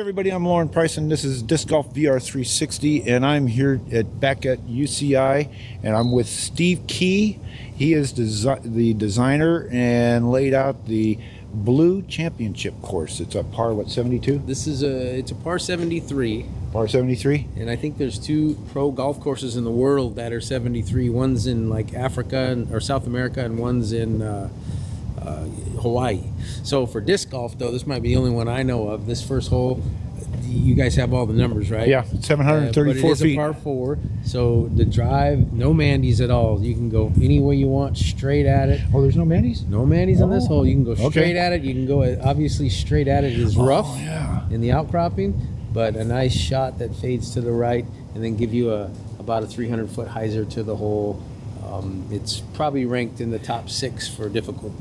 everybody, I'm Lauren Price and this is Disc Golf VR 360 and I'm here back at UCI and I'm with Steve Key. He is the designer and laid out the Blue Championship course. It's a par, what, 72? It's a par 73. Par 73? And I think there's two pro golf courses in the world that are 73. One's in like Africa or South America and one's in Hawaii. So for disc golf, though, this might be the only one I know of. This first hole, you guys have all the numbers, right? Yeah, 734 but it is feet. a par 4, so the drive, no mandies at all. You can go any way you want, straight at it. Oh, there's no mandies? No mandies on this hole. You can go straight Okay. at it. You can go, obviously, straight at it is rough Yeah. in the outcropping, but a nice shot that fades to the right and then give you about a 300-foot hyzer to the hole. It's probably ranked in the top 6 for difficulty.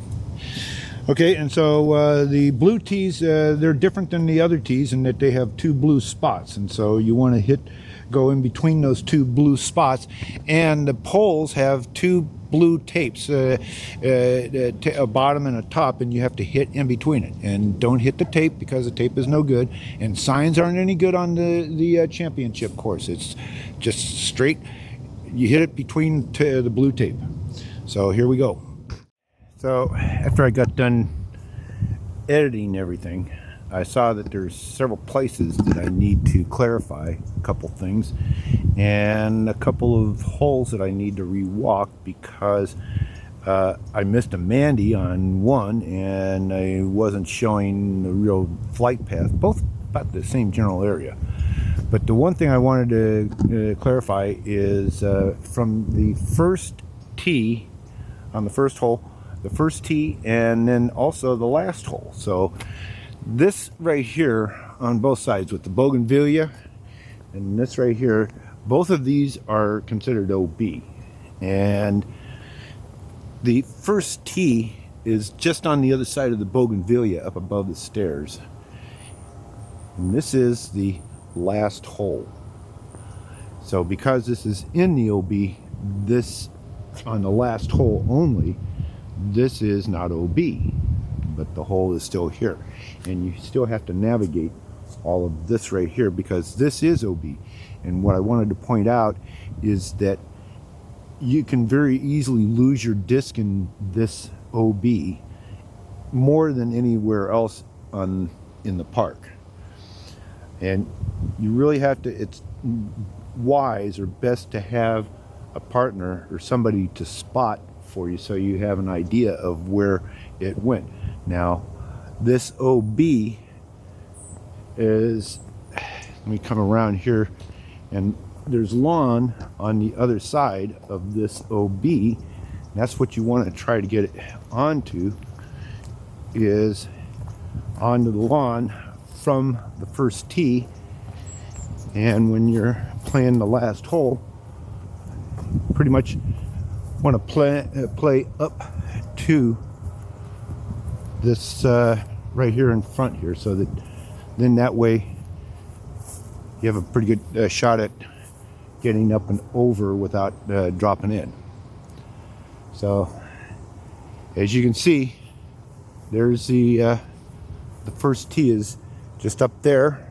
Okay, and so the blue tees, they're different than the other tees in that they have 2 blue spots, and so you want to go in between those 2 blue spots, and the poles have 2 blue tapes, a bottom and a top, and you have to hit in between it, and don't hit the tape because the tape is no good, and signs aren't any good on the championship course. It's just straight, you hit it between the blue tape. So here we go. So after I got done editing everything, I saw that there's several places that I need to clarify a couple things and a couple of holes that I need to rewalk because I missed a Mandy on one and I wasn't showing the real flight path, both about the same general area. But the one thing I wanted to clarify is from the first tee on the first hole, the first tee, and then also the last hole. So this right here on both sides with the bougainvillea and this right here, both of these are considered OB, and the first tee is just on the other side of the bougainvillea up above the stairs, and this is the last hole. So because this is in the OB, this on the last hole only, this is not OB, but the hole is still here, and you still have to navigate all of this right here because this is OB. And what I wanted to point out is that you can very easily lose your disc in this OB more than anywhere else in the park, and you really have to, it's wise or best to have a partner or somebody to spot for you so you have an idea of where it went. Now this OB is, let me come around here, and there's lawn on the other side of this OB. That's what you want to try to get it onto, is onto the lawn from the first tee. And when you're playing the last hole, pretty much want to play up to this right here in front here, so that then that way you have a pretty good shot at getting up and over without dropping in. So as you can see, there's the first tee is just up there,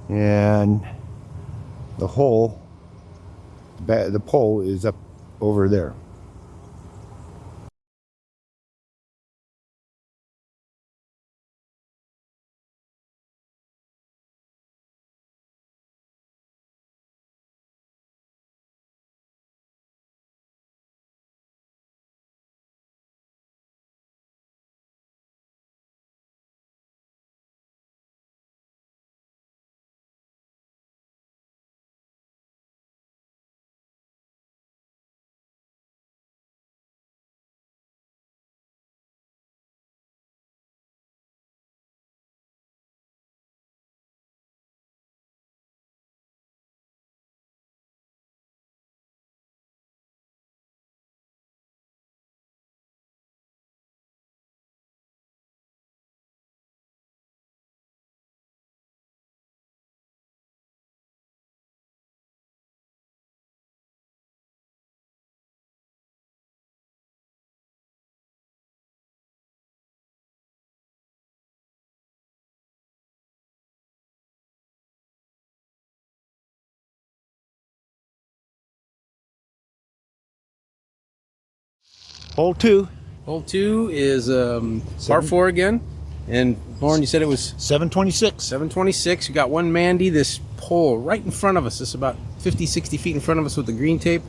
and the hole, the pole is up over there. Hole 2. Hole 2 is par Seven. 4 again. And Lauren, you said it was 726. 726. You got one Mandy. This pole right in front of us. This is about 50, 60 feet in front of us with the green tape.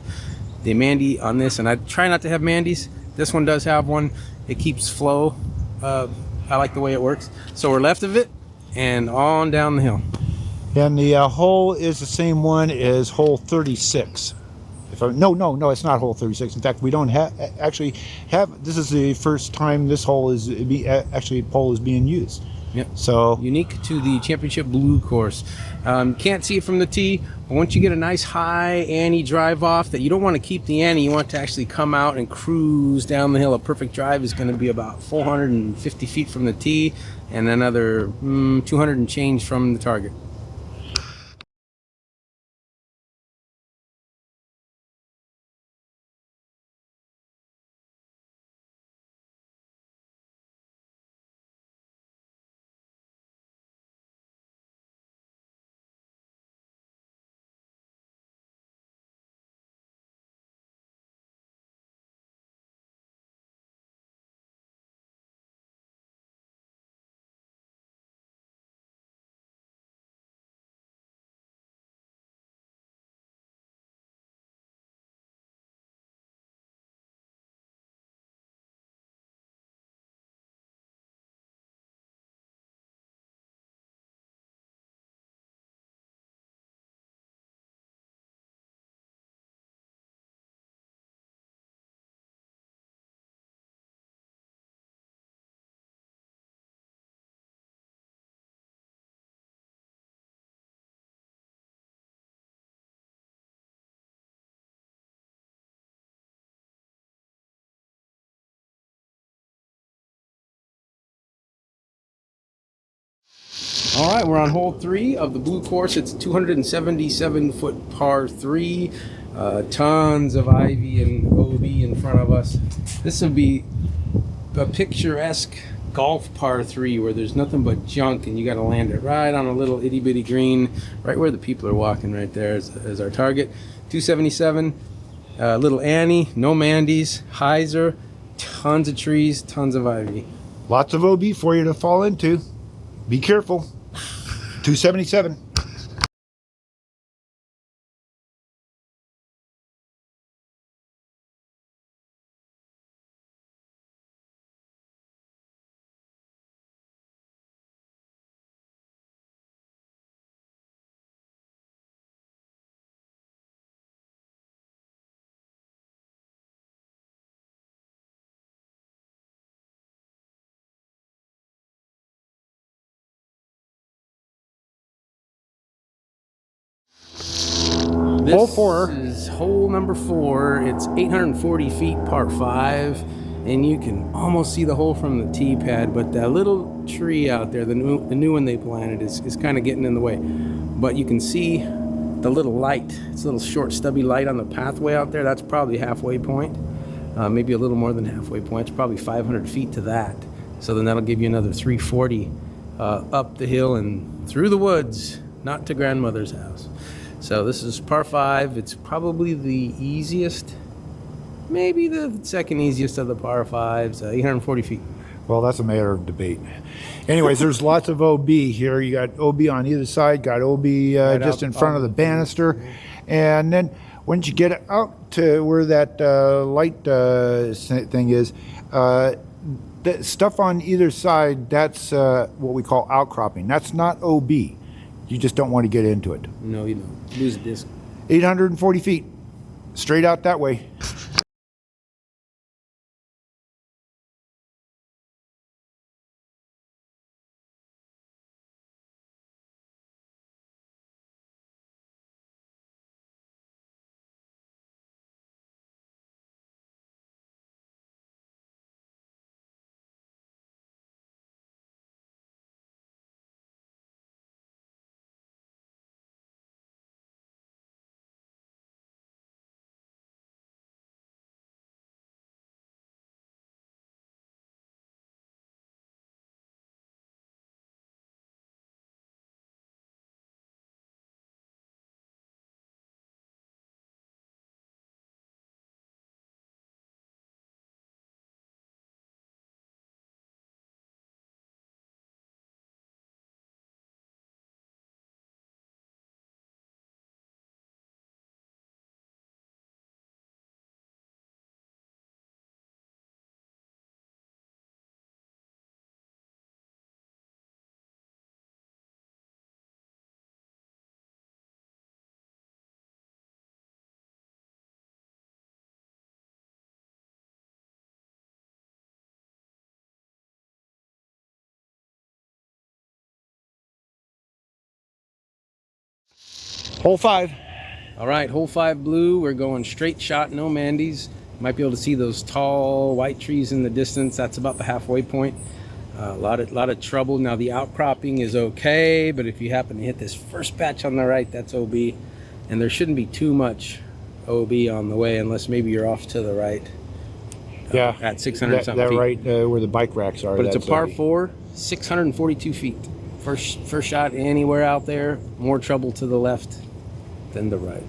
The Mandy on this, and I try not to have Mandy's. This one does have one. It keeps flow. I like the way it works. So we're left of it and on down the hill. And the hole is the same one as hole 36. No, it's not hole 36. In fact, we don't actually have. This is the first time this hole is pole is being used. Yep. So unique to the Championship Blue course. Can't see it from the tee, but once you get a nice high Annie drive off, that you don't want to keep the Annie, you want to actually come out and cruise down the hill. A perfect drive is going to be about 450 feet from the tee and another 200 and change from the target. All right, we're on hole 3 of the blue course. It's 277-foot par 3. Tons of ivy and OB in front of us. This would be a picturesque golf par 3 where there's nothing but junk and you got to land it right on a little itty bitty green, right where the people are walking. Right there is our target. 277. Little Annie, no Mandy's, hyzer, tons of trees, tons of ivy. lots of OB for you to fall into. Be careful. 277. Hole 4. This is hole number 4. It's 840 feet, par 5, and you can almost see the hole from the tee pad. But that little tree out there, the new one they planted, is kind of getting in the way. But you can see the little light. It's a little short, stubby light on the pathway out there. That's probably halfway point, maybe a little more than halfway point. It's probably 500 feet to that. So then that'll give you another 340 up the hill and through the woods, not to grandmother's house. So this is par 5. It's probably the easiest, maybe the second easiest of the par 5s, 840 feet. Well, that's a matter of debate. Anyways, there's lots of OB here. You got OB on either side, got OB just in front of the banister. And then once you get out to where that light thing is, the stuff on either side, that's what we call outcropping. That's not OB. You just don't want to get into it. No, you don't. Lose a disc. 840 feet, straight out that way. Hole 5. All right, hole 5 blue. We're going straight shot, no mandies. Might be able to see those tall white trees in the distance. That's about the halfway point. A lot of trouble. Now the outcropping is okay, but if you happen to hit this first patch on the right, that's OB, and there shouldn't be too much OB on the way unless maybe you're off to the right. Yeah, At 600 something that feet. right where the bike racks are. But it's a that's par OB. 4, 642 feet. First shot anywhere out there, more trouble to the left than the right.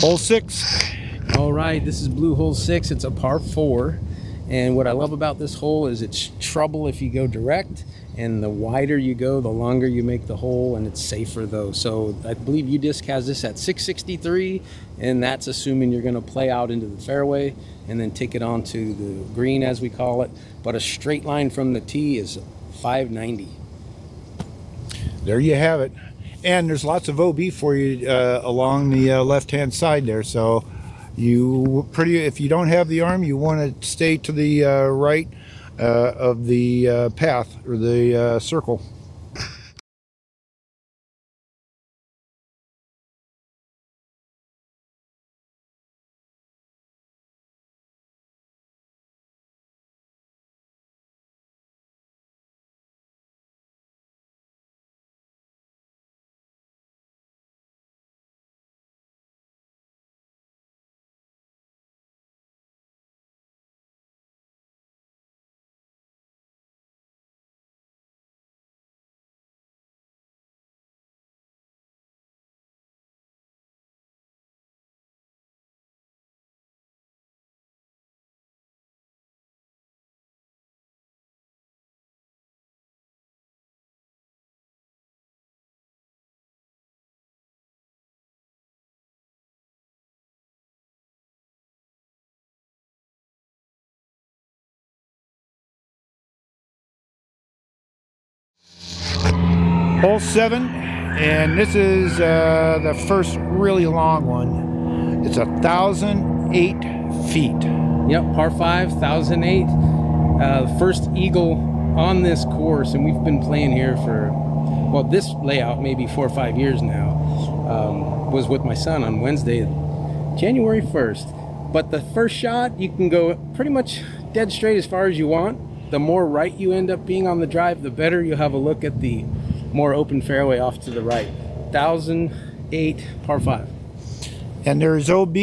Hole 6. All right, this is blue hole 6. It's a par 4. And what I love about this hole is it's trouble if you go direct, and the wider you go, the longer you make the hole, and it's safer though. So I believe UDisc has this at 663, and that's assuming you're gonna play out into the fairway and then take it onto the green, as we call it. But a straight line from the tee is 590. There you have it. And there's lots of OB for you along the left-hand side there. So if you don't have the arm, you want to stay to the right of the path or the circle. Hole 7, and this is the first really long one. It's 1,008 feet. Yep, par 5, 1008. The first eagle on this course, and we've been playing here for, well, this layout maybe 4 or 5 years now, was with my son on Wednesday, January 1st. But the first shot, you can go pretty much dead straight as far as you want. The more right you end up being on the drive, the better you'll have a look at the more open fairway off to the right. 1008 par 5. And there's OB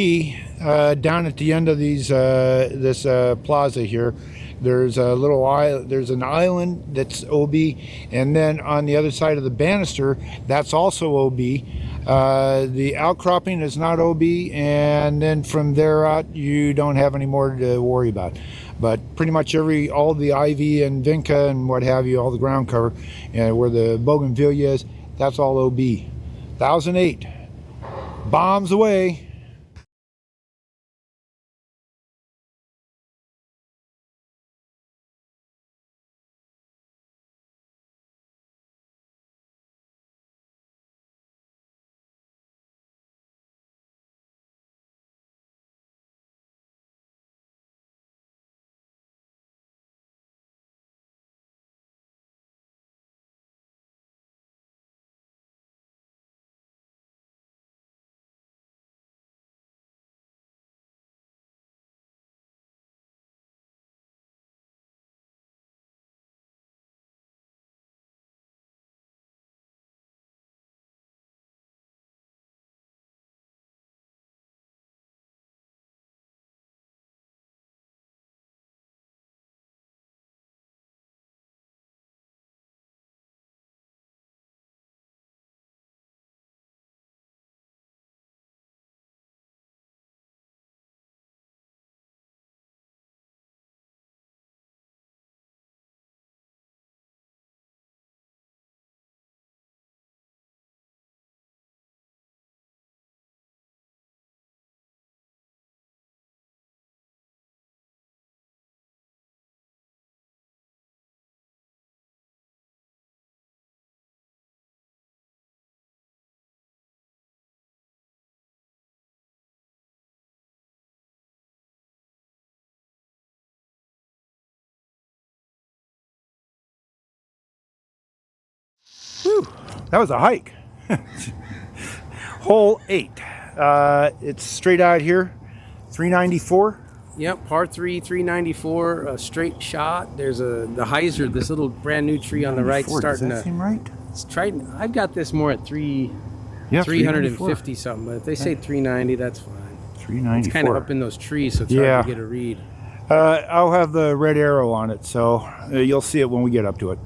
down at the end of these this plaza here. There's a little island. There's an island that's OB, and then on the other side of the banister, that's also OB. The outcropping is not OB, and then from there out, you don't have any more to worry about. But pretty much all the ivy and vinca and what have you, all the ground cover, where the bougainvillea is, that's all OB. 1008. Bombs away. That was a hike. Hole 8. It's straight out here, 394. Yep, par 3, 394, a straight shot. There's the hyzer, this little brand new tree on the right, 394. starting Does that to. seem right? It's I've got this more at Yeah, 350 something, but if they say 390, that's fine. 394. It's kind of up in those trees, so it's Yeah. hard to get a read. I'll have the red arrow on it, so you'll see it when we get up to it.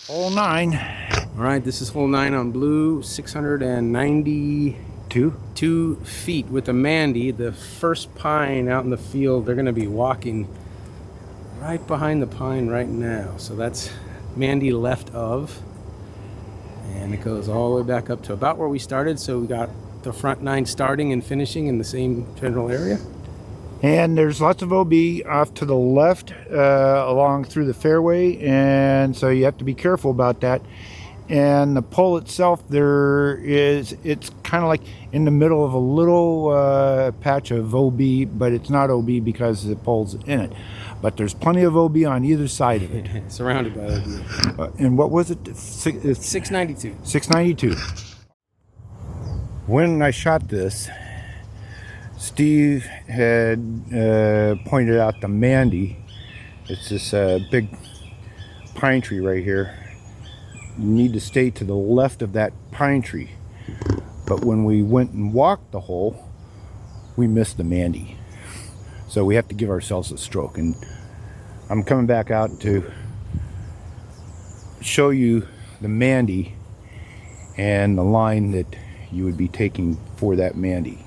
Hole 9. All right, this is hole 9 on blue, 692 feet with a Mandy, the first pine out in the field. They're going to be walking right behind the pine right now. So that's Mandy left of. And it goes all the way back up to about where we started. So we got the front 9 starting and finishing in the same general area. And there's lots of OB off to the left along through the fairway, and so you have to be careful about that. And the pole itself, it's kind of like in the middle of a little patch of OB, but it's not OB because the pole's in it. But there's plenty of OB on either side of it. Surrounded by OB. And what was it? 692. 692. When I shot this, Steve had pointed out the Mandy. It's this big pine tree right here. You need to stay to the left of that pine tree. But when we went and walked the hole, we missed the Mandy. So we have to give ourselves a stroke. And I'm coming back out to show you the Mandy and the line that you would be taking for that Mandy.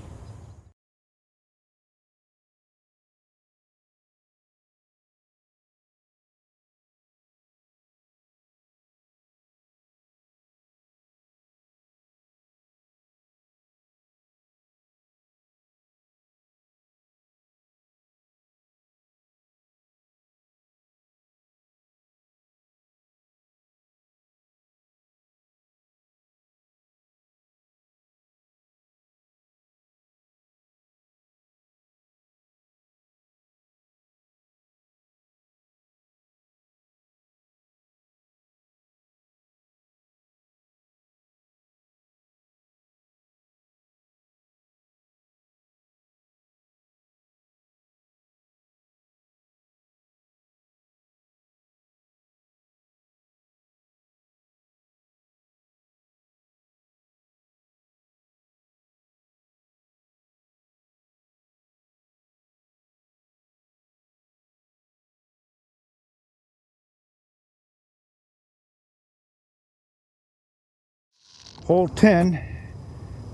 Hole 10,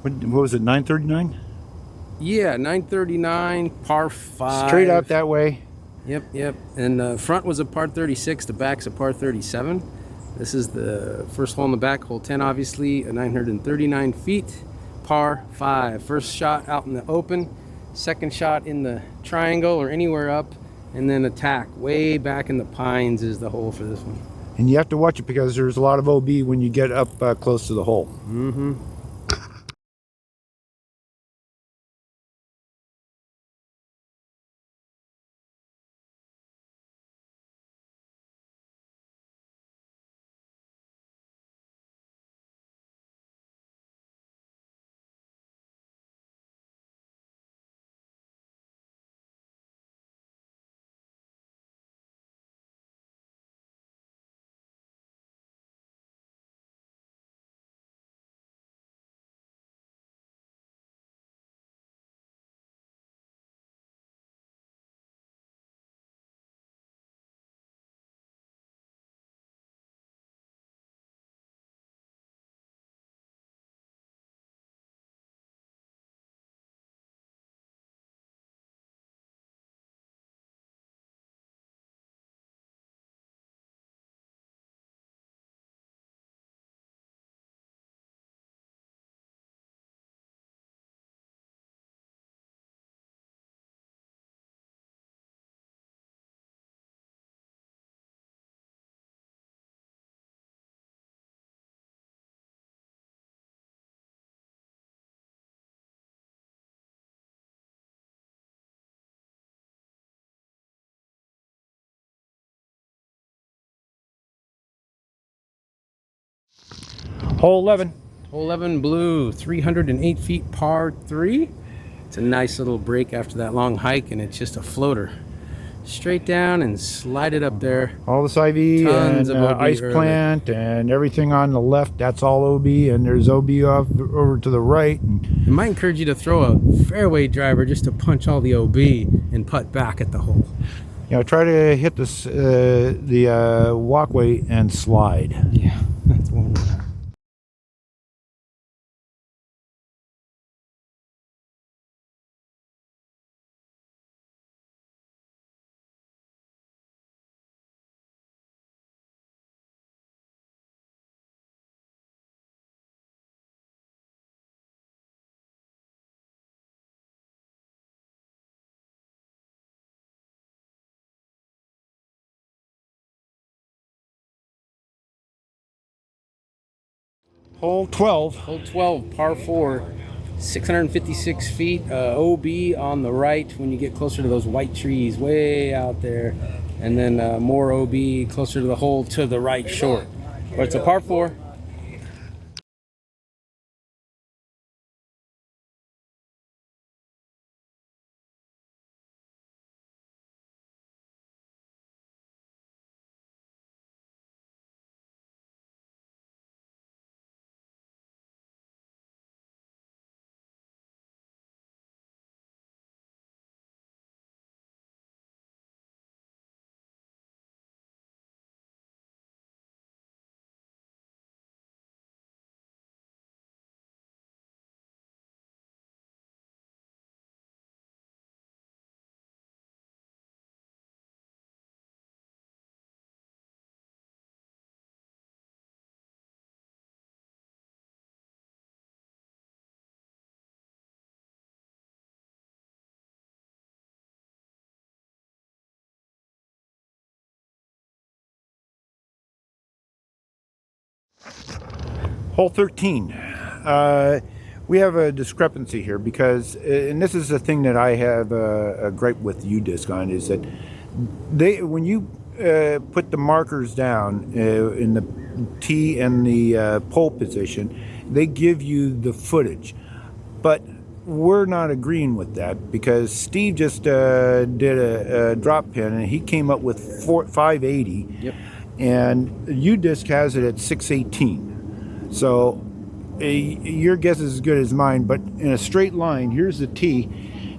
what was it, 939? Yeah, 939, par 5. Straight out that way. Yep. And the front was a par 36, the back's a par 37. This is the first hole in the back, hole 10, obviously, 939 feet, par 5. First shot out in the open, second shot in the triangle or anywhere up, and then attack way back in the pines is the hole for this one. And you have to watch it because there's a lot of OB when you get up close to the hole. Mm-hmm. Hole 11. Hole 11 blue, 308 feet par 3. It's a nice little break after that long hike, and it's just a floater. Straight down and slide it up there. All this ivy Tons and of OB ice early. plant and everything on the left, that's all OB, and there's OB off over to the right. And I might encourage you to throw a fairway driver just to punch all the OB and putt back at the hole. try to hit this the walkway and slide. Yeah, that's one. Hole 12. Hole 12, par 4, 656 feet, OB on the right when you get closer to those white trees way out there, and then more OB closer to the hole to the right short. But it's a par 4. Hole 13. We have a discrepancy here because, and this is the thing that I have a gripe with UDisc on, is that when you put the markers down in the tee and the pole position, they give you the footage. But we're not agreeing with that because Steve just did a drop pin and he came up with 580. Yep. And UDisc has it at 618. So your guess is as good as mine, but in a straight line, here's the tee,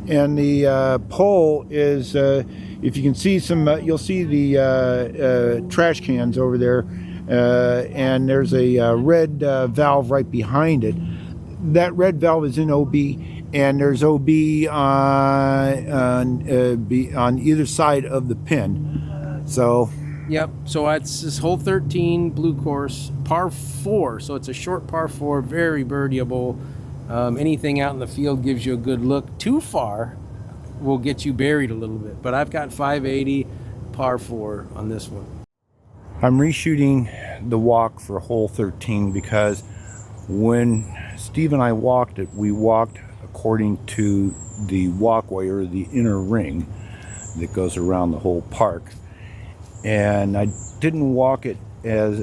and the pole is, if you can see some, you'll see the trash cans over there, and there's a red valve right behind it. That red valve is in OB, and there's OB on either side of the pin. So. Yep, so it's this hole 13 blue course, par 4, so it's a short par 4, very birdieable. Anything out in the field gives you a good look. Too far will get you buried a little bit, but I've got 580 par 4 on this one. I'm reshooting the walk for hole 13 because when Steve and I walked it, we walked according to the walkway or the inner ring that goes around the whole park. And I didn't walk it as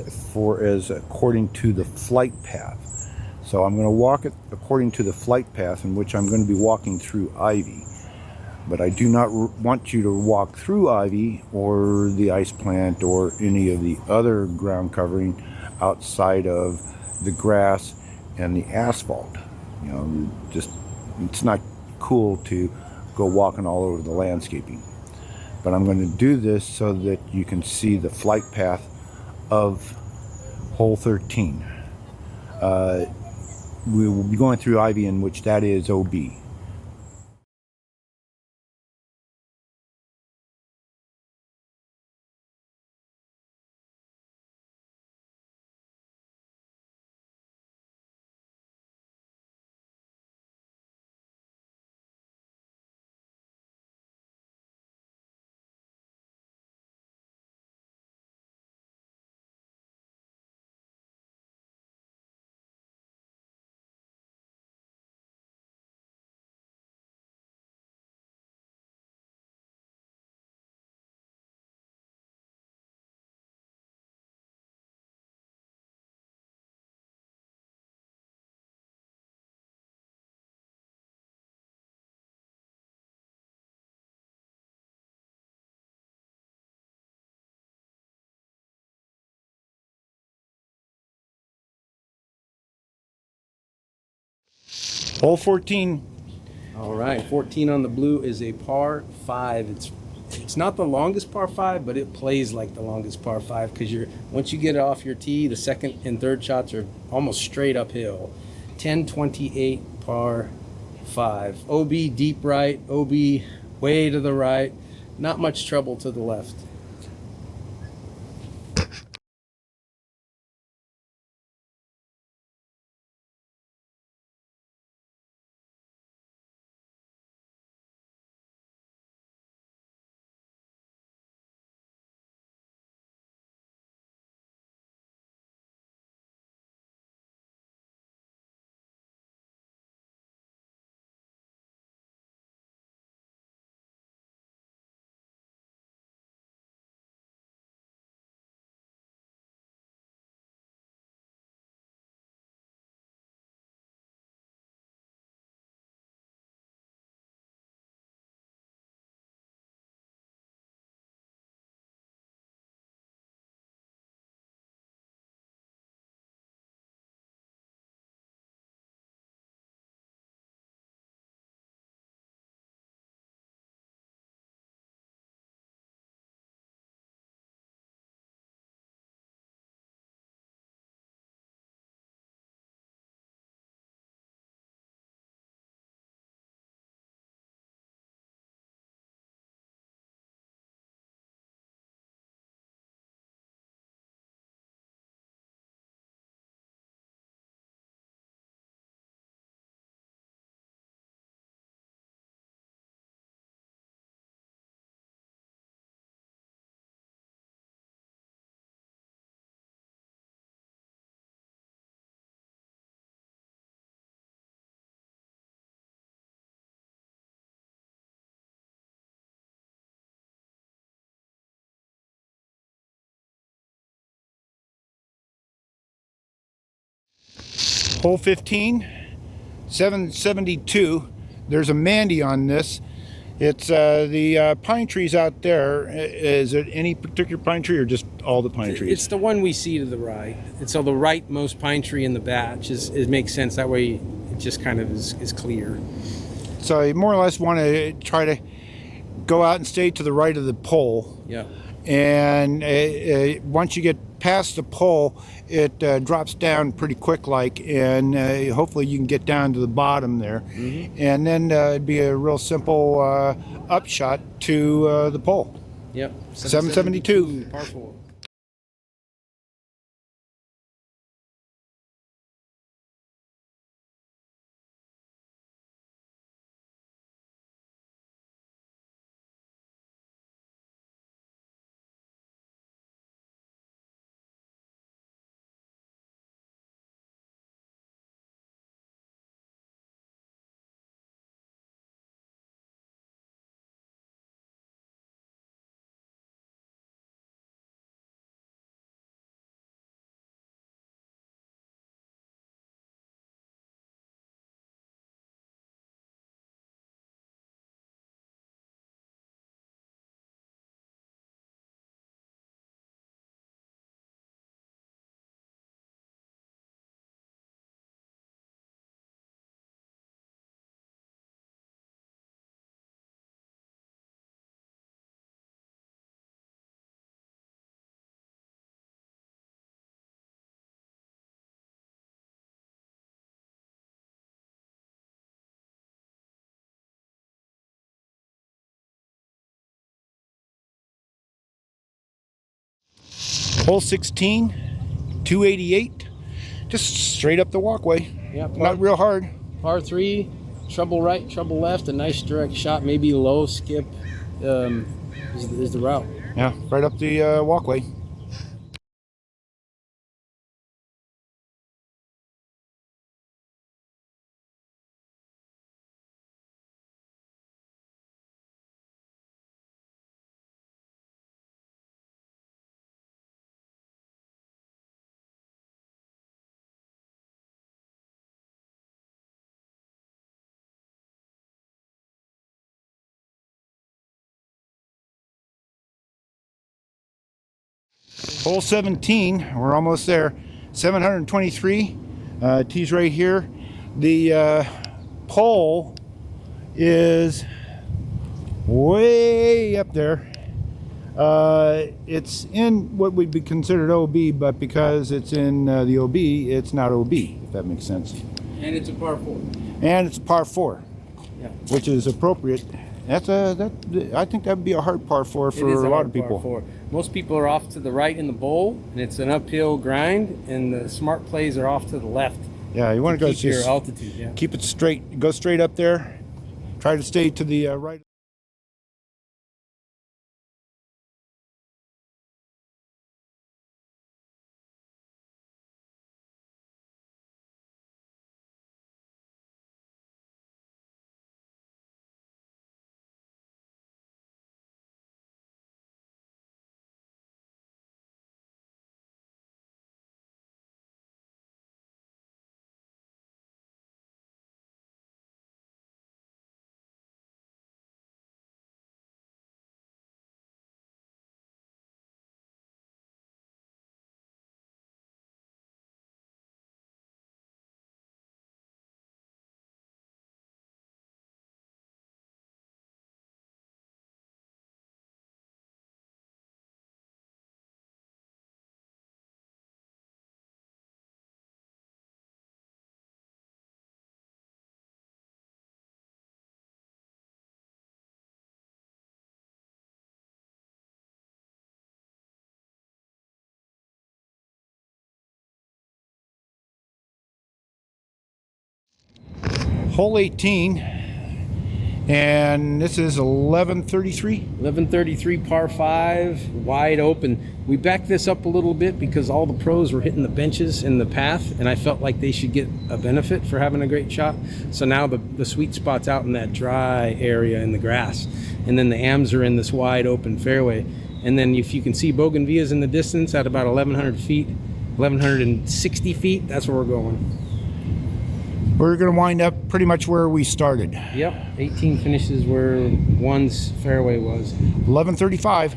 according to the flight path. So I'm going to walk it according to the flight path, in which I'm going to be walking through ivy. But I do not want you to walk through ivy or the ice plant or any of the other ground outside of the grass and the asphalt. Just it's not cool to go walking all over the landscaping. But I'm going to do this so that you can see the flight path of hole 13. We will be going through ivy, in which that is OB. Hole 14. All right, 14 on the blue is a par 5. It's not the longest par 5, but it plays like the longest par 5 because once you get it off your tee, the second and third shots are almost straight uphill. 10-28 par 5. OB deep right, OB way to the right. Not much trouble to the left. Hole 15, 772. There's a Mandy on this. It's the pine trees out there. Is it any particular pine tree or just all the pine trees? It's the one we see to the right. And so the rightmost pine tree in the batch it makes sense. That way it just kind of is clear. So you more or less want to try to go out and stay to the right of the pole. Yeah. And once you get past the pole, it drops down pretty quick like, and hopefully you can get down to the bottom there. And then it'd be a real simple upshot to the pole. Yep. 772. Par 4. Hole 16, 288. Just straight up the walkway. Yeah, Not real hard. Par 3, trouble right, trouble left, a nice direct shot, maybe low skip is the route. Yeah, right up the walkway. Hole 17, we're almost there. 723. Tees right here. The pole is way up there. It's in what would be considered OB, but because it's in the OB, it's not OB, if that makes sense. And it's a par 4. And it's a par 4, Yeah. which is appropriate. I think that would be a hard par 4 for a lot of people. Par 4. Most people are off to the right in the bowl, and it's an uphill grind, and the smart plays are off to the left. Yeah, you want to go Keep your altitude. Yeah. keep it straight. Go straight up there. Try to stay to the right. Hole 18, and this is 1133. 1133 par 5, wide open. We backed this up a little bit because all the pros were hitting the benches in the path, and I felt like they should get a benefit for having a great shot. So now the sweet spot's out in that dry area in the grass, and then the AMs are in this wide open fairway. And then if you can see Bougainvillea's in the distance at about 1,100 feet, 1,160 feet, that's where we're going. We're going to wind up pretty much where we started. Yep, 18 finishes where one's fairway was. 1135.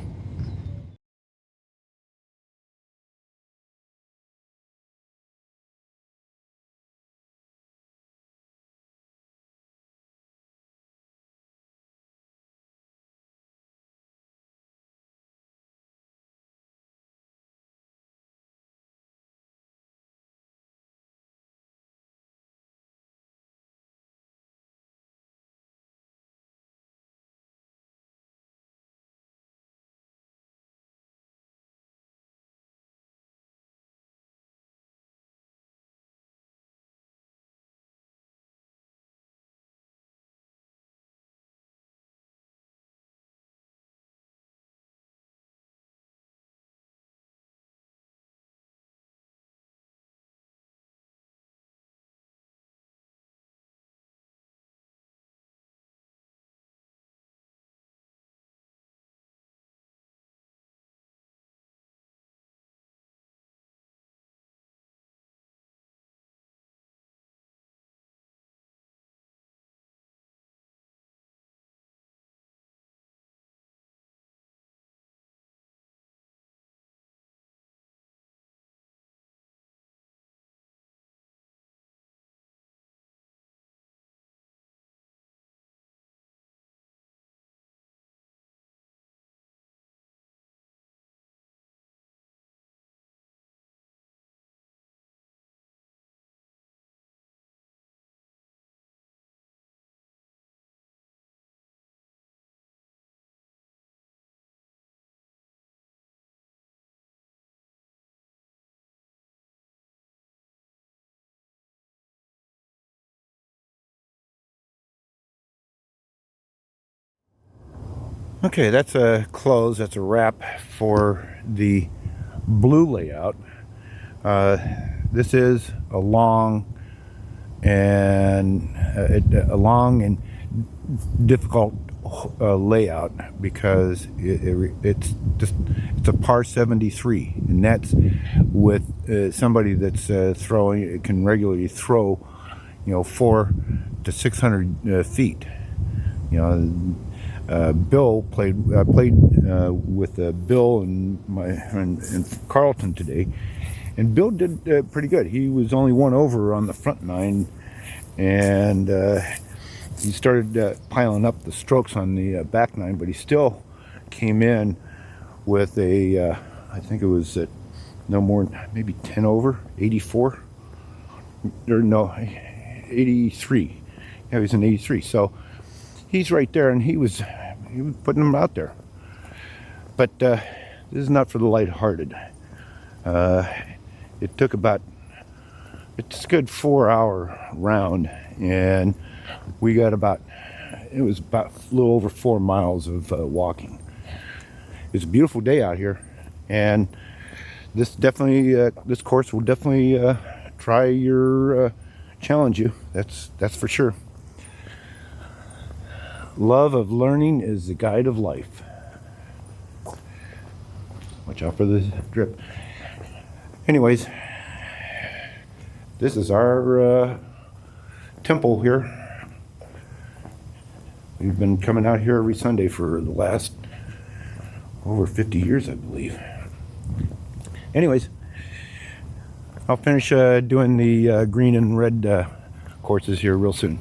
Okay, that's a close. That's a wrap for the blue layout. This is a long and difficult layout because it's a par 73, and that's with somebody that's can regularly throw, 400 to 600 feet. Bill played with Bill and Carlton today, and Bill did pretty good. He was only one over on the front nine, and he started piling up the strokes on the back nine, but he still came in with a, I think it was at no more, maybe 10 over, 84, or no, 83. Yeah, he was an 83. So he's right there, and he was putting them out there. But this is not for the lighthearted. It took it's a good 4-hour round, and we got it was about a little over 4 miles of walking. It's a beautiful day out here, and this course will definitely challenge you. That's for sure. Love of learning is the guide of life. Watch out for the drip. Anyways, this is our temple here. We've been coming out here every Sunday for the last over 50 years, I believe. Anyways, I'll finish doing the green and red courses here real soon.